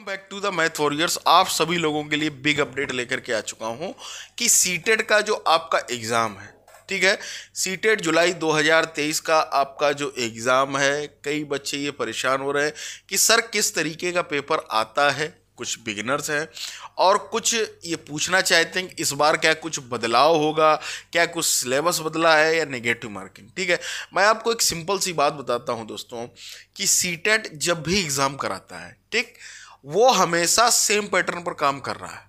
Welcome back to the Math Warriors. आप सभी लोगों के लिए बिग अपडेट लेकर के आ चुका हूं कि सीटेट का जो आपका एग्ज़ाम है, ठीक है, सीटेट जुलाई 2023 का आपका जो एग्ज़ाम है, कई बच्चे ये परेशान हो रहे हैं कि सर किस तरीके का पेपर आता है। कुछ बिगिनर्स हैं और कुछ ये पूछना चाहते हैं कि इस बार क्या कुछ बदलाव होगा, क्या कुछ सिलेबस बदला है या नेगेटिव मार्किंग। ठीक है, मैं आपको एक सिंपल सी बात बताता हूं दोस्तों कि सीटेट जब भी एग्ज़ाम कराता है, ठीक, वो हमेशा सेम पैटर्न पर काम कर रहा है।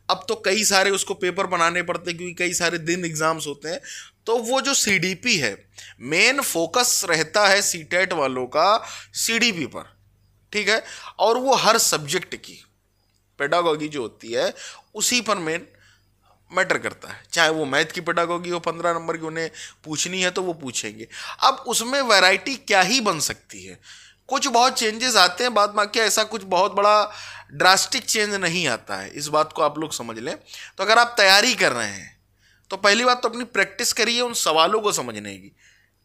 अब तो कई सारे उसको पेपर बनाने पड़ते हैं क्योंकि कई सारे दिन एग्जाम्स होते हैं, तो वो जो सीडीपी है, मेन फोकस रहता है सीटेट वालों का सीडीपी पर, ठीक है, और वो हर सब्जेक्ट की पेडागोगी जो होती है उसी पर मेन मैटर करता है। चाहे वो मैथ की पेडागोगी हो 15 नंबर की, उन्हें पूछनी है तो वो पूछेंगे। अब उसमें वैरायटी क्या ही बन सकती है, कुछ बहुत चेंजेस आते हैं, बाद बाकी ऐसा कुछ बहुत बड़ा ड्रास्टिक चेंज नहीं आता है, इस बात को आप लोग समझ लें। तो अगर आप तैयारी कर रहे हैं तो पहली बात तो अपनी प्रैक्टिस करिए उन सवालों को समझने की,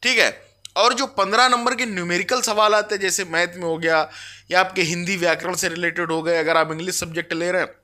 ठीक है। और जो 15 नंबर के न्यूमेरिकल सवाल आते हैं, जैसे मैथ में हो गया या आपके हिंदी व्याकरण से रिलेटेड हो गए, अगर आप इंग्लिश सब्जेक्ट ले रहे हैं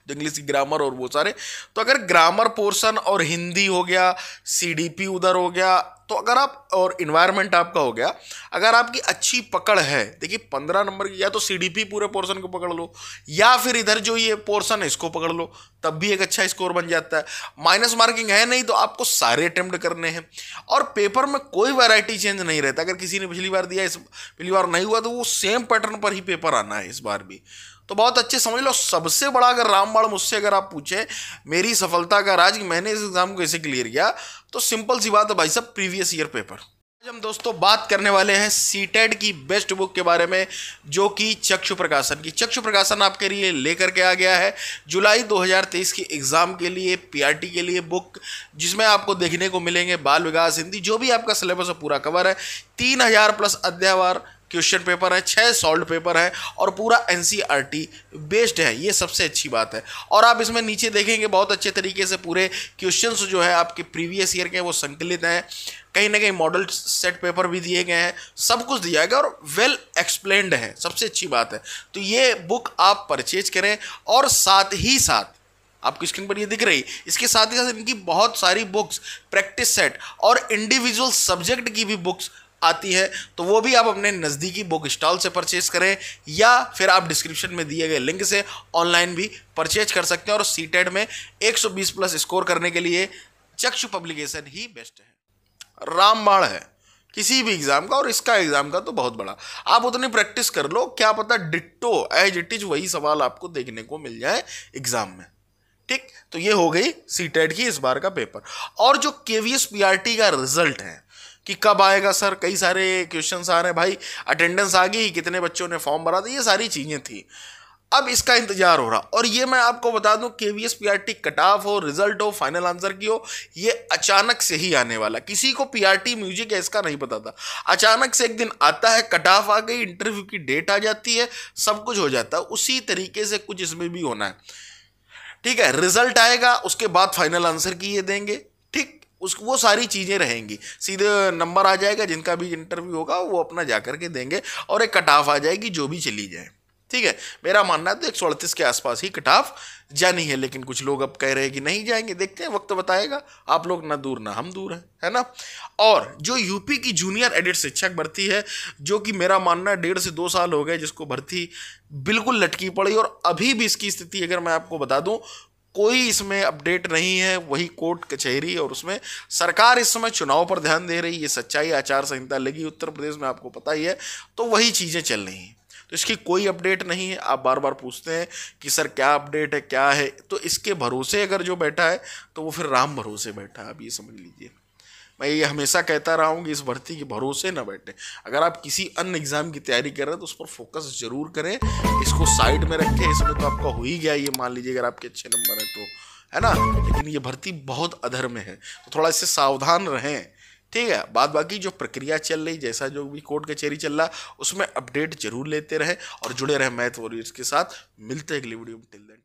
तो इंग्लिश की ग्रामर और वो सारे, तो अगर ग्रामर पोर्शन और हिंदी हो गया, सीडीपी उधर हो गया, तो अगर आप और इन्वायरमेंट आपका हो गया, अगर आपकी अच्छी पकड़ है, देखिए 15 नंबर की या तो सीडीपी पूरे पोर्शन को पकड़ लो या फिर इधर जो ये पोर्शन है इसको पकड़ लो, तब भी एक अच्छा स्कोर बन जाता है। माइनस मार्किंग है नहीं तो आपको सारे अटेम्प्ट करने हैं और पेपर में कोई वैरायटी चेंज नहीं रहता। अगर किसी ने पिछली बार दिया, इस पिछली बार नहीं हुआ, तो वो सेम पैटर्न पर ही पेपर आना है इस बार भी। तो बहुत अच्छे समझ लो। सबसे बड़ा अगर रामबाण मुझसे अगर आप पूछें मेरी सफलता का राज कि मैंने इस एग्जाम को कैसे क्लियर किया, तो सिंपल सी बात है भाई साहब, प्रीवियस ईयर पेपर। आज हम दोस्तों बात करने वाले हैं सीटेट की बेस्ट बुक के बारे में, जो कि चक्षु प्रकाशन की। चक्षु प्रकाशन आपके लिए लेकर के आ गया है जुलाई 2023 की एग्जाम के लिए, पीआरटी के लिए बुक, जिसमें आपको देखने को मिलेंगे बाल विकास हिंदी, जो भी आपका सिलेबस है पूरा कवर है, 3000 प्लस अध्यायवार क्वेश्चन पेपर है, 6 सॉल्व पेपर है और पूरा एनसीईआरटी बेस्ड है। ये सबसे अच्छी बात है। और आप इसमें नीचे देखेंगे बहुत अच्छे तरीके से पूरे क्वेश्चंस जो है आपके प्रीवियस ईयर के वो संकलित हैं, कहीं ना कहीं मॉडल सेट पेपर भी दिए गए हैं, सब कुछ दिया गया और वेल एक्सप्लेन्ड है, सबसे अच्छी बात है। तो ये बुक आप परचेज करें और साथ ही साथ आपकी स्क्रीन पर ये दिख रही, इसके साथ ही साथ इनकी बहुत सारी बुक्स, प्रैक्टिस सेट और इंडिविजुअल सब्जेक्ट की भी बुक्स आती है, तो वो भी आप अपने नज़दीकी बुक स्टॉल से परचेज करें या फिर आप डिस्क्रिप्शन में दिए गए लिंक से ऑनलाइन भी परचेज कर सकते हैं। और सीटेट में 120 प्लस स्कोर करने के लिए चक्षु पब्लिकेशन ही बेस्ट है। रामबाण है किसी भी एग्जाम का और इसका एग्जाम का तो बहुत बड़ा। आप उतनी प्रैक्टिस कर लो, क्या पता डिट्टो एज इट इज वही सवाल आपको देखने को मिल जाए एग्जाम में, ठीक। तो ये हो गई सीटेट की इस बार का पेपर। और जो केवीएस पीआरटी का रिजल्ट है कि कब आएगा सर, कई सारे क्वेश्चंस आ रहे हैं भाई, अटेंडेंस आ गई, कितने बच्चों ने फॉर्म भरा था, ये सारी चीज़ें थी। अब इसका इंतजार हो रहा। और ये मैं आपको बता दूं, केवीएस पीआरटी कट ऑफ हो, रिजल्ट हो, फाइनल आंसर की हो, ये अचानक से ही आने वाला। किसी को पीआरटी म्यूजिक है इसका नहीं पता था, अचानक से एक दिन आता है, कट ऑफ आ गई, इंटरव्यू की डेट आ जाती है, सब कुछ हो जाता है। उसी तरीके से कुछ इसमें भी होना है, ठीक है। रिजल्ट आएगा, उसके बाद फाइनल आंसर की ये देंगे, ठीक, वो सारी चीज़ें रहेंगी, सीधे नंबर आ जाएगा, जिनका भी इंटरव्यू होगा वो अपना जाकर के देंगे और एक कट ऑफ आ जाएगी जो भी चली जाए, ठीक है। मेरा मानना है तो 138 के आसपास ही कट ऑफ जानी है, लेकिन कुछ लोग अब कह रहे हैं कि नहीं जाएंगे, देखते हैं, वक्त बताएगा। आप लोग ना दूर ना हम दूर हैं, है ना। और जो यूपी की जूनियर एडिट शिक्षक भर्ती है, जो कि मेरा मानना है 1.5 से 2 साल हो गए जिसको भर्ती बिल्कुल लटकी पड़ी, और अभी भी इसकी स्थिति अगर मैं आपको बता दूं, कोई इसमें अपडेट नहीं है, वही कोर्ट कचहरी, और उसमें सरकार इस समय चुनाव पर ध्यान दे रही है, सच्चाई, आचार संहिता लगी उत्तर प्रदेश में, आपको पता ही है, तो वही चीज़ें चल रही हैं। तो इसकी कोई अपडेट नहीं है। आप बार बार पूछते हैं कि सर क्या अपडेट है, क्या है, तो इसके भरोसे अगर जो बैठा है तो वो फिर राम भरोसे बैठा है, आप ये समझ लीजिए। मैं ये हमेशा कहता रहा हूँ कि इस भर्ती के भरोसे ना बैठे। अगर आप किसी अन्य एग्जाम की तैयारी कर रहे हैं तो उस पर फोकस जरूर करें, इसको साइड में रखें। इसमें तो आपका हो ही गया, ये मान लीजिए अगर आपके अच्छे नंबर हैं तो, है ना, लेकिन ये भर्ती बहुत अधर में है, तो थोड़ा इससे सावधान रहें, ठीक है। बाद बाकी जो प्रक्रिया चल रही, जैसा जो भी कोर्ट कचहरी चल रहा, उसमें अपडेट जरूर लेते रहे और जुड़े रहे मैथ वॉरियर्स के साथ। मिलते हैं अगली वीडियो में, टिल देन।